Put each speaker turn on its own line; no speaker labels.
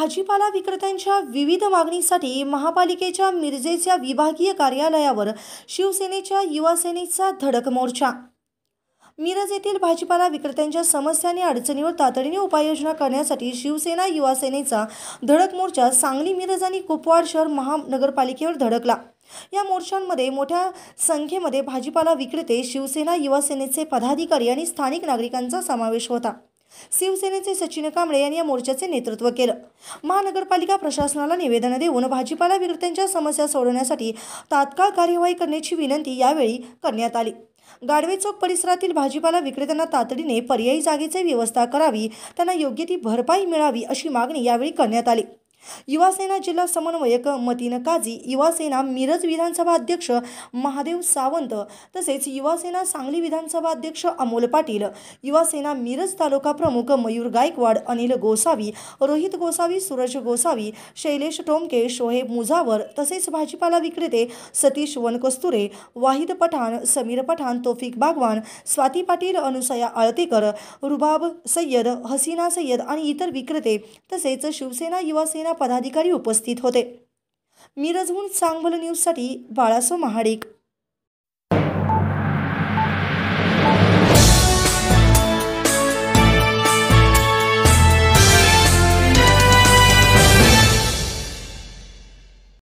भाजीपाला विक्रेत्यांच्या विविध मागणीसाठी महापालिकेच्या मिरजेच्या विभागीय कार्यालयावर शिवसेनेच्या युवा सेनेचा धडक मोर्चा। मिरज येथील भाजीपाला विक्रेत्यांच्या समस्या आणि अडचणीवर तातडीने उपाययोजना करण्यासाठी शिवसेना युवा सेनेचा धडक मोर्चा सांगली, मिरज आणि कुपवाड शहर महानगरपालिकेवर धडकला। या मोर्चांमध्ये मोठ्या संख्येमध्ये भाजीपाला विक्रेते, शिवसेना युवा सेनेचे पदाधिकारी आणि स्थानिक नागरिकांचा समावेश होता। शिवसेनेचे सचिन कांबळे यांनी या मोर्चाचे नेतृत्व केलं। महानगरपालिका प्रशासनाला निवेदन देऊन भाजीपाला विक्रेत्यांच्या समस्या सोडवण्यासाठी तात्काळ कार्यवाही करण्याची विनंती यावेळी करण्यात आली। गाडवे चौक परिसरातील भाजीपाला विक्रेत्यांना तातडीने पर्यायी जागेची व्यवस्था करावी, त्यांना योग्य ती भरपाई मिळावी अशी मागणी यावेळी करण्यात आली। युवा सेना जिल्हा समन्वयक मतीन काझी, युवा सेना मिरज विधानसभा अध्यक्ष महादेव सावंत, तसेच युवा सेना सांगली विधानसभा अध्यक्ष अमोल पाटील, युवा सेना मिरज तालुका प्रमुख मयूर गायकवाड, अनिल गोसावी, रोहित गोसावी, सूरज गोसावी, शैलेश टोमके, शोहेब मुजावर, तसेच भाजीपाला विक्रेते सतीश वनकस्तुरे, वाहिद पठाण, समीर पठाण, तौफिक बागवान, स्वाती पाटील, अनुसया आळतेकर, रुबाब सय्यद, हसीना सय्यद आणि इतर विक्रेते तसेच शिवसेना युवा सेना पदाधिकारी उपस्थित होते। मिरजहून सांगभल न्यूजसाठी बाळासो महाडिक।